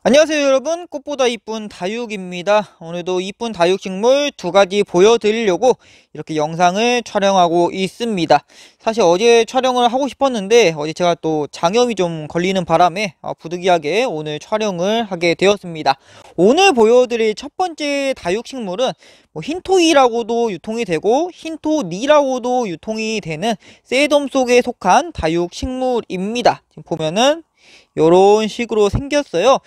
안녕하세요 여러분, 꽃보다 이쁜 다육입니다. 오늘도 이쁜 다육식물 두 가지 보여드리려고 이렇게 영상을 촬영하고 있습니다. 사실 어제 촬영을 하고 싶었는데 어제 제가 또 장염이 좀 걸리는 바람에 부득이하게 오늘 촬영을 하게 되었습니다. 오늘 보여드릴 첫 번째 다육식물은 흰토이라고도 유통이 되고 흰토니라고도 유통이 되는 쇠돔 속에 속한 다육식물입니다. 지금 보면은 요런 식으로 생겼어요.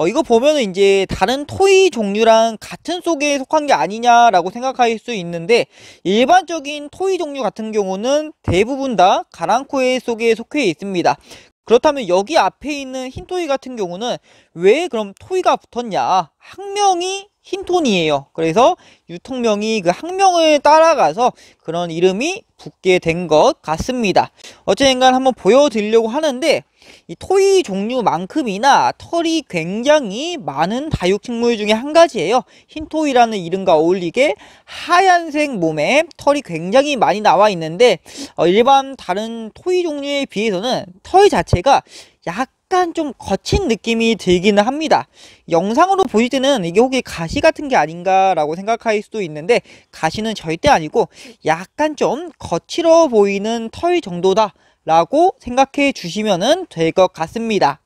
이거 보면은 이제 다른 토이 종류랑 같은 속에 속한 게 아니냐라고 생각할 수 있는데, 일반적인 토이 종류 같은 경우는 대부분 다 가랑코에 속에 속해 있습니다. 그렇다면 여기 앞에 있는 흰토이 같은 경우는 왜 그럼 토이가 붙었냐? 학명이 흰톤이에요. 그래서 유통명이 그 학명을 따라가서 그런 이름이 붙게 된 것 같습니다. 어쨌든 한번 보여드리려고 하는데, 이 토이 종류만큼이나 털이 굉장히 많은 다육식물 중에 한 가지예요. 흰토이라는 이름과 어울리게 하얀색 몸에 털이 굉장히 많이 나와 있는데, 일반 다른 토이 종류에 비해서는 털 자체가 약간 좀 거친 느낌이 들기는 합니다. 영상으로 보실 때는 이게 혹시 가시 같은 게 아닌가 라고 생각할 수도 있는데, 가시는 절대 아니고 약간 좀 거칠어 보이는 털 정도다 라고 생각해 주시면 될 것 같습니다.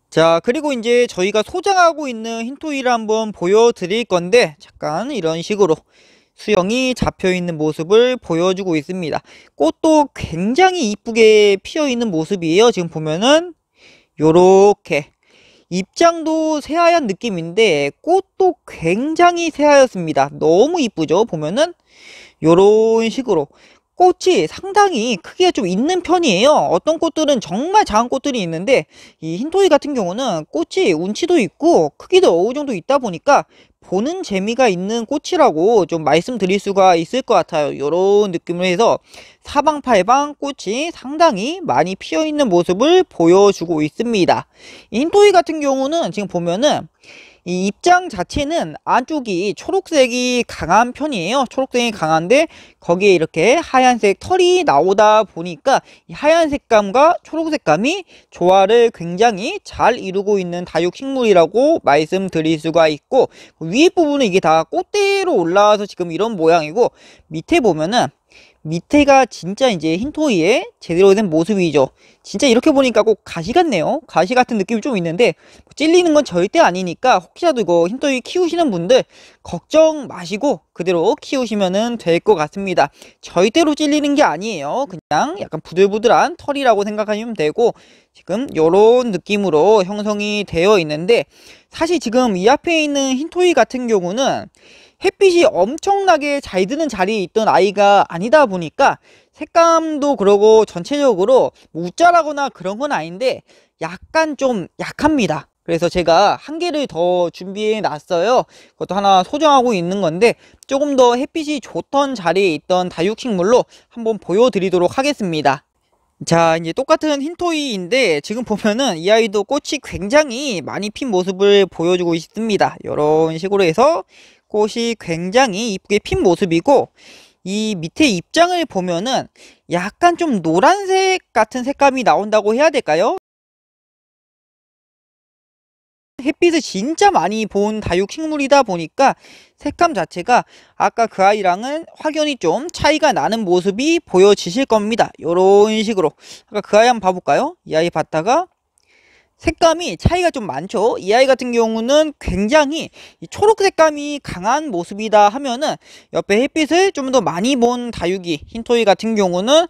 자, 그리고 이제 저희가 소장하고 있는 흰토이를 한번 보여드릴 건데, 잠깐 이런 식으로 수영이 잡혀 있는 모습을 보여주고 있습니다. 꽃도 굉장히 이쁘게 피어 있는 모습이에요. 지금 보면은 요렇게 입장도 새하얀 느낌인데 꽃도 굉장히 새하얗습니다. 너무 이쁘죠? 보면은 요런 식으로 꽃이 상당히 크기가 좀 있는 편이에요. 어떤 꽃들은 정말 작은 꽃들이 있는데, 이 흰토이 같은 경우는 꽃이 운치도 있고 크기도 어느 정도 있다 보니까 보는 재미가 있는 꽃이라고 좀 말씀드릴 수가 있을 것 같아요. 이런 느낌으로 해서 사방팔방 꽃이 상당히 많이 피어 있는 모습을 보여주고 있습니다. 이 흰토이 같은 경우는 지금 보면은 이 입장 자체는 안쪽이 초록색이 강한 편이에요. 초록색이 강한데 거기에 이렇게 하얀색 털이 나오다 보니까 이 하얀 색감과 초록 색감이 조화를 굉장히 잘 이루고 있는 다육식물이라고 말씀드릴 수가 있고, 위에 부분은 이게 다 꽃대로 올라와서 지금 이런 모양이고, 밑에 보면은 밑에가 진짜 이제 흰토이의 제대로 된 모습이죠. 진짜 이렇게 보니까 꼭 가시 같네요. 가시 같은 느낌이 좀 있는데 찔리는 건 절대 아니니까 혹시라도 이거 흰토이 키우시는 분들 걱정 마시고 그대로 키우시면 될 것 같습니다. 절대로 찔리는 게 아니에요. 그냥 약간 부들부들한 털이라고 생각하시면 되고, 지금 요런 느낌으로 형성이 되어 있는데, 사실 지금 이 앞에 있는 흰토이 같은 경우는 햇빛이 엄청나게 잘 드는 자리에 있던 아이가 아니다 보니까 색감도 그러고 전체적으로 뭐 우짜라거나 그런 건 아닌데 약간 좀 약합니다. 그래서 제가 한 개를 더 준비해 놨어요. 그것도 하나 소장하고 있는 건데, 조금 더 햇빛이 좋던 자리에 있던 다육식물로 한번 보여드리도록 하겠습니다. 자, 이제 똑같은 흰토이인데 지금 보면은 이 아이도 꽃이 굉장히 많이 핀 모습을 보여주고 있습니다. 이런 식으로 해서 꽃이 굉장히 이쁘게 핀 모습이고, 이 밑에 입장을 보면은 약간 좀 노란색 같은 색감이 나온다고 해야 될까요? 햇빛을 진짜 많이 본 다육식물이다 보니까 색감 자체가 아까 그 아이랑은 확연히 좀 차이가 나는 모습이 보여지실 겁니다. 요런 식으로 아까 그 아이 한번 봐볼까요? 이 아이 봤다가 색감이 차이가 좀 많죠. 이 아이 같은 경우는 굉장히 초록 색감이 강한 모습이다 하면은, 옆에 햇빛을 좀 더 많이 본 다육이 흰토이 같은 경우는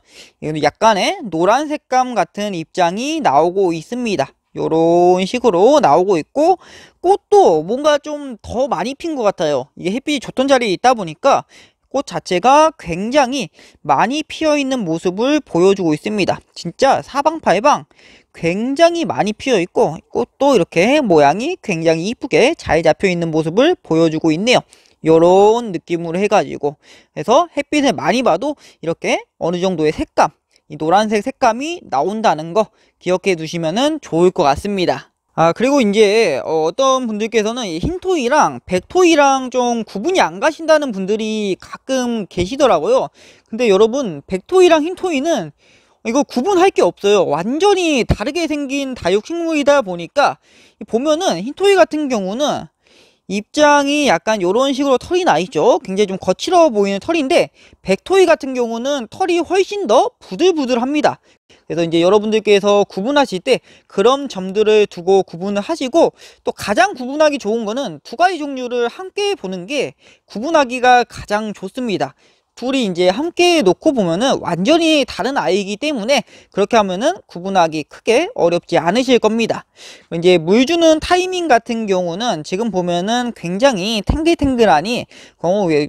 약간의 노란 색감 같은 입장이 나오고 있습니다. 요런 식으로 나오고 있고, 꽃도 뭔가 좀 더 많이 핀 것 같아요. 이게 햇빛이 좋던 자리에 있다 보니까 꽃 자체가 굉장히 많이 피어 있는 모습을 보여주고 있습니다. 진짜 사방팔방 굉장히 많이 피어 있고, 꽃도 이렇게 모양이 굉장히 이쁘게 잘 잡혀 있는 모습을 보여주고 있네요. 요런 느낌으로 해가지고, 그래서 햇빛을 많이 봐도 이렇게 어느 정도의 색감, 이 노란색 색감이 나온다는 거 기억해 두시면 좋을 것 같습니다. 그리고 이제 어떤 분들께서는 이 흰토이랑 백토이랑 좀 구분이 안 가신다는 분들이 가끔 계시더라고요. 근데 여러분, 백토이랑 흰토이는 이거 구분할 게 없어요. 완전히 다르게 생긴 다육식물이다 보니까 보면은 흰토이 같은 경우는 입장이 약간 요런 식으로 털이 나 있죠. 굉장히 좀 거칠어 보이는 털인데 백토이 같은 경우는 털이 훨씬 더 부들부들합니다. 그래서 이제 여러분들께서 구분하실 때 그런 점들을 두고 구분을 하시고, 또 가장 구분하기 좋은 거는 두 가지 종류를 함께 보는 게 구분하기가 가장 좋습니다. 둘이 이제 함께 놓고 보면은 완전히 다른 아이이기 때문에 그렇게 하면은 구분하기 크게 어렵지 않으실 겁니다. 이제 물 주는 타이밍 같은 경우는 지금 보면은 굉장히 탱글탱글하니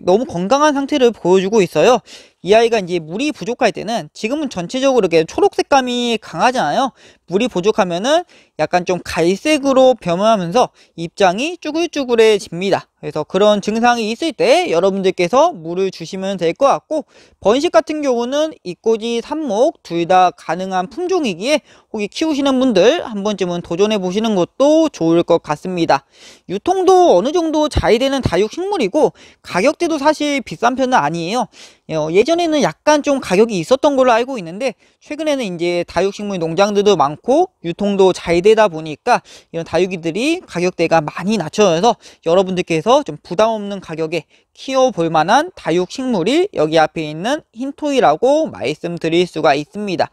너무 건강한 상태를 보여주고 있어요. 이 아이가 이제 물이 부족할 때는, 지금은 전체적으로 이렇게 초록 색감이 강하잖아요. 물이 부족하면은 약간 좀 갈색으로 변하면서 입장이 쭈글쭈글해집니다. 그래서 그런 증상이 있을 때 여러분들께서 물을 주시면 될 것 같고, 번식 같은 경우는 이꼬지, 삽목 둘 다 가능한 품종이기에 혹시 키우시는 분들 한 번쯤은 도전해 보시는 것도 좋을 것 같습니다. 유통도 어느 정도 잘 되는 다육식물이고 가격대도 사실 비싼 편은 아니에요. 예전에는 약간 좀 가격이 있었던 걸로 알고 있는데, 최근에는 이제 다육식물 농장들도 많고 유통도 잘 되다 보니까 이런 다육이들이 가격대가 많이 낮춰져서 여러분들께서 좀 부담 없는 가격에 키워볼 만한 다육식물이 여기 앞에 있는 흰토이라고 말씀드릴 수가 있습니다.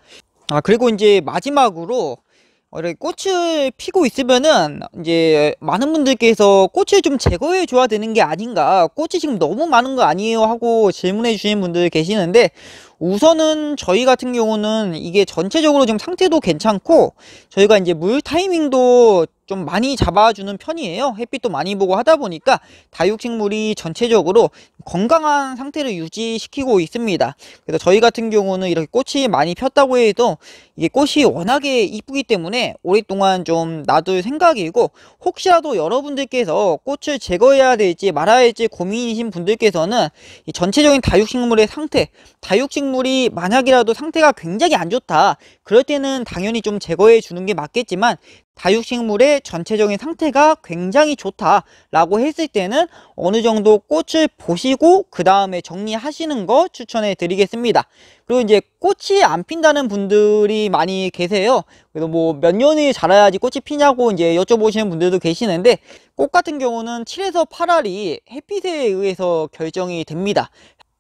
그리고 이제 마지막으로 이렇게 꽃을 피고 있으면은 이제 많은 분들께서 꽃을 좀 제거해 줘야 되는 게 아닌가, 꽃이 지금 너무 많은 거 아니에요 하고 질문해 주시는 분들 계시는데, 우선은 저희 같은 경우는 이게 전체적으로 지금 상태도 괜찮고 저희가 이제 물 타이밍도 좀 많이 잡아주는 편이에요. 햇빛도 많이 보고 하다 보니까 다육식물이 전체적으로 건강한 상태를 유지시키고 있습니다. 그래서 저희 같은 경우는 이렇게 꽃이 많이 폈다고 해도 이게 꽃이 워낙에 이쁘기 때문에 오랫동안 좀 놔둘 생각이고, 혹시라도 여러분들께서 꽃을 제거해야 될지 말아야 할지 고민이신 분들께서는 이 전체적인 다육식물의 상태, 다육식물이 만약이라도 상태가 굉장히 안 좋다, 그럴 때는 당연히 좀 제거해 주는 게 맞겠지만, 다육식물의 전체적인 상태가 굉장히 좋다라고 했을 때는 어느 정도 꽃을 보시고 그 다음에 정리하시는 거 추천해 드리겠습니다. 그리고 이제 꽃이 안 핀다는 분들이 많이 계세요. 그래서 뭐 몇 년이 자라야지 꽃이 피냐고 이제 여쭤보시는 분들도 계시는데, 꽃 같은 경우는 7에서 8알이 햇빛에 의해서 결정이 됩니다.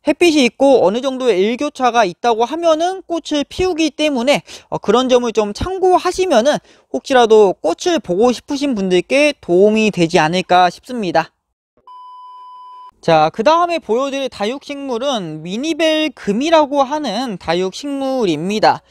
햇빛이 있고 어느 정도의 일교차가 있다고 하면은 꽃을 피우기 때문에 그런 점을 좀 참고하시면은 혹시라도 꽃을 보고 싶으신 분들께 도움이 되지 않을까 싶습니다. 자, 그 다음에 보여드릴 다육식물은 미니벨 금이라고 하는 다육식물입니다.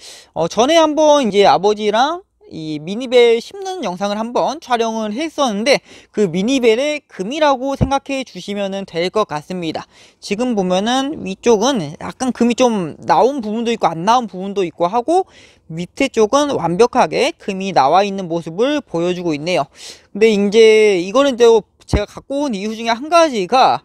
전에 한번 이제 아버지랑 이 미니벨 심는 영상을 한번 촬영을 했었는데, 그 미니벨의 금이라고 생각해 주시면 될 것 같습니다. 지금 보면은 위쪽은 약간 금이 좀 나온 부분도 있고 안 나온 부분도 있고 하고, 밑에 쪽은 완벽하게 금이 나와 있는 모습을 보여주고 있네요. 근데 이제 이거는 또 제가 갖고 온 이유 중에 한 가지가,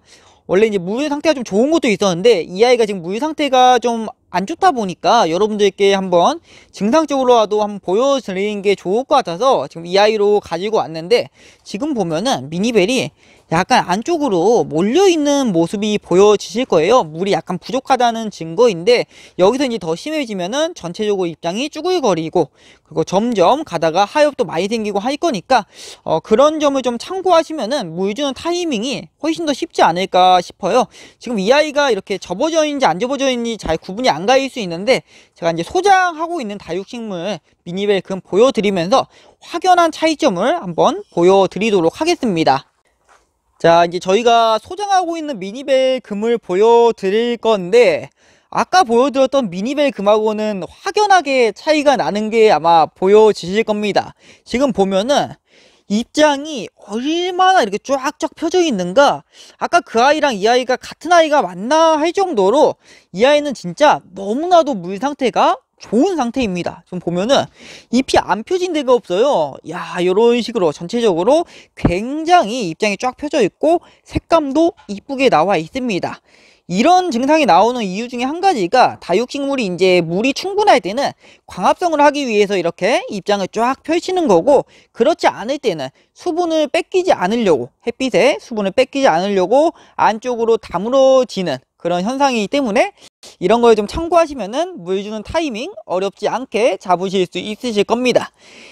원래 이제 물 상태가 좀 좋은 것도 있었는데 이 아이가 지금 물 상태가 좀 안 좋다 보니까 여러분들께 한번 증상적으로라도 한번 보여드리는 게 좋을 것 같아서 지금 이 아이로 가지고 왔는데, 지금 보면은 미니벨이 약간 안쪽으로 몰려있는 모습이 보여지실 거예요. 물이 약간 부족하다는 증거인데, 여기서 이제 더 심해지면은 전체적으로 입장이 쭈글거리고, 그리고 점점 가다가 하엽도 많이 생기고 할 거니까 그런 점을 좀 참고하시면은 물 주는 타이밍이 훨씬 더 쉽지 않을까 싶어요. 지금 이 아이가 이렇게 접어져 있는지 안 접어져 있는지 잘 구분이 안 가일 수 있는데, 제가 이제 소장하고 있는 다육식물 미니벨 금 보여드리면서 확연한 차이점을 한번 보여드리도록 하겠습니다. 자, 이제 저희가 소장하고 있는 미니벨 금을 보여드릴 건데, 아까 보여드렸던 미니벨 금하고는 확연하게 차이가 나는 게 아마 보여지실 겁니다. 지금 보면은 입장이 얼마나 이렇게 쫙쫙 펴져 있는가, 아까 그 아이랑 이 아이가 같은 아이가 맞나 할 정도로 이 아이는 진짜 너무나도 물 상태가 좋은 상태입니다. 좀 보면은 잎이 안 펴진 데가 없어요. 야, 이런 식으로 전체적으로 굉장히 입장이 쫙 펴져 있고 색감도 이쁘게 나와 있습니다. 이런 증상이 나오는 이유 중에 한 가지가, 다육식물이 이제 물이 충분할 때는 광합성을 하기 위해서 이렇게 입장을 쫙 펼치는 거고, 그렇지 않을 때는 수분을 뺏기지 않으려고, 햇빛에 수분을 뺏기지 않으려고 안쪽으로 다물어지는 그런 현상이기 때문에 이런 걸 좀 참고하시면은 물 주는 타이밍 어렵지 않게 잡으실 수 있으실 겁니다.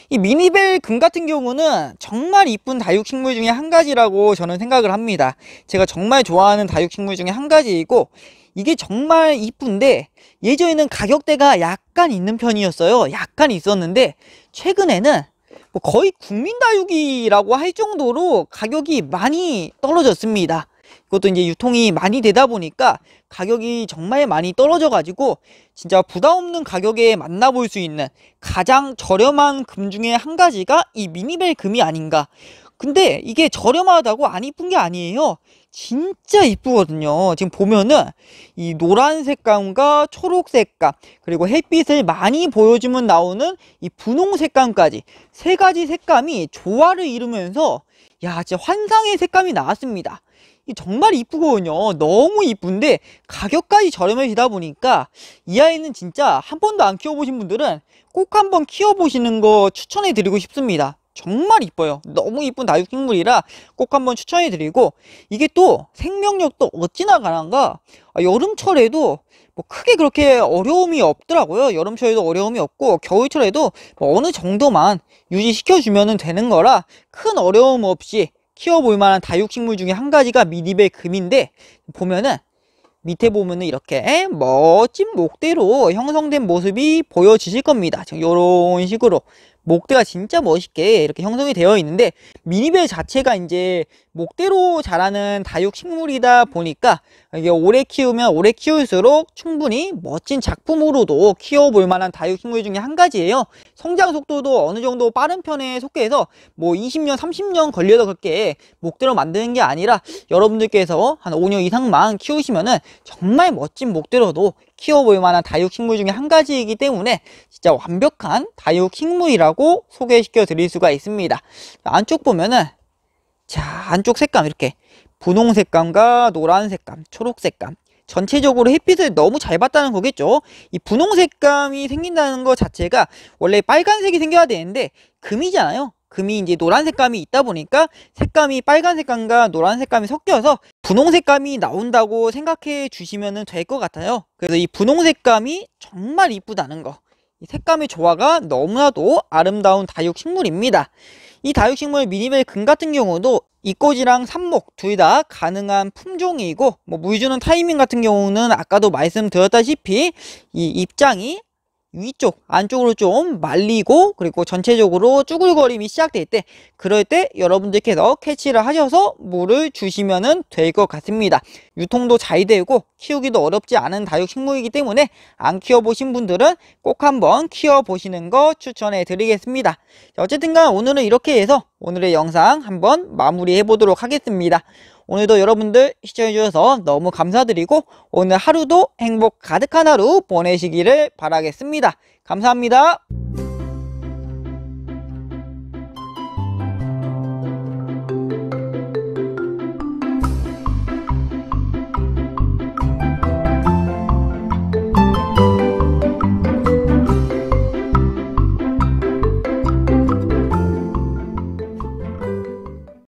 이 미니벨 금 같은 경우는 정말 이쁜 다육식물 중에 한 가지라고 저는 생각을 합니다. 제가 정말 좋아하는 다육식물 중에 한 가지이고, 이게 정말 이쁜데 예전에는 가격대가 약간 있는 편이었어요. 약간 있었는데 최근에는 뭐 거의 국민 다육이라고 할 정도로 가격이 많이 떨어졌습니다. 그것도 이제 유통이 많이 되다 보니까 가격이 정말 많이 떨어져 가지고 진짜 부담 없는 가격에 만나볼 수 있는 가장 저렴한 금 중에 한 가지가 이 미니벨 금이 아닌가. 근데 이게 저렴하다고 안 이쁜 게 아니에요. 진짜 이쁘거든요. 지금 보면은 이 노란 색감과 초록 색감, 그리고 햇빛을 많이 보여주면 나오는 이 분홍 색감까지 세 가지 색감이 조화를 이루면서 야, 진짜 환상의 색감이 나왔습니다. 이 정말 이쁘거든요. 너무 이쁜데 가격까지 저렴해지다 보니까 이 아이는 진짜 한 번도 안 키워보신 분들은 꼭 한번 키워보시는 거 추천해 드리고 싶습니다. 정말 이뻐요. 너무 이쁜 다육식물이라 꼭 한번 추천해 드리고, 이게 또 생명력도 어찌나 강한가. 여름철에도 뭐 크게 그렇게 어려움이 없더라고요. 여름철에도 어려움이 없고 겨울철에도 뭐 어느 정도만 유지시켜 주면 되는 거라 큰 어려움 없이 키워볼 만한 다육식물 중에 한 가지가 미니벨 금인데, 보면은 밑에 보면은 이렇게 멋진 목대로 형성된 모습이 보여지실 겁니다. 지금 이런 식으로 목대가 진짜 멋있게 이렇게 형성이 되어 있는데, 미니벨 자체가 이제 목대로 자라는 다육식물이다 보니까 이게 오래 키우면 오래 키울수록 충분히 멋진 작품으로도 키워볼 만한 다육식물 중에 한 가지예요. 성장 속도도 어느 정도 빠른 편에 속해서 뭐 20년, 30년 걸려서 그렇게 목대로 만드는 게 아니라 여러분들께서 한 5년 이상만 키우시면은 정말 멋진 목대로도 키워볼 만한 다육식물 중에 한 가지이기 때문에 진짜 완벽한 다육식물이라고 소개시켜 드릴 수가 있습니다. 안쪽 보면은 자, 안쪽 색감 이렇게 분홍 색감과 노란 색감, 초록 색감, 전체적으로 햇빛을 너무 잘 받다는 거겠죠. 이 분홍 색감이 생긴다는 것 자체가 원래 빨간색이 생겨야 되는데 금이잖아요. 금이 이제 노란 색감이 있다 보니까 색감이 빨간 색감과 노란 색감이 섞여서 분홍 색감이 나온다고 생각해 주시면 될 것 같아요. 그래서 이 분홍 색감이 정말 이쁘다는 거, 이 색감의 조화가 너무나도 아름다운 다육식물입니다. 이 다육식물 미니벨 금 같은 경우도 이꼬지랑 삽목 둘 다 가능한 품종이고, 뭐 물 주는 타이밍 같은 경우는 아까도 말씀드렸다시피 이 입장이 위쪽 안쪽으로 좀 말리고, 그리고 전체적으로 쭈글거림이 시작될 때, 그럴 때 여러분들께서 캐치를 하셔서 물을 주시면 될 것 같습니다. 유통도 잘 되고 키우기도 어렵지 않은 다육식물이기 때문에 안 키워보신 분들은 꼭 한번 키워보시는 거 추천해 드리겠습니다. 어쨌든 간 오늘은 이렇게 해서 오늘의 영상 한번 마무리해 보도록 하겠습니다. 오늘도 여러분들 시청해주셔서 너무 감사드리고 오늘 하루도 행복 가득한 하루 보내시기를 바라겠습니다. 감사합니다.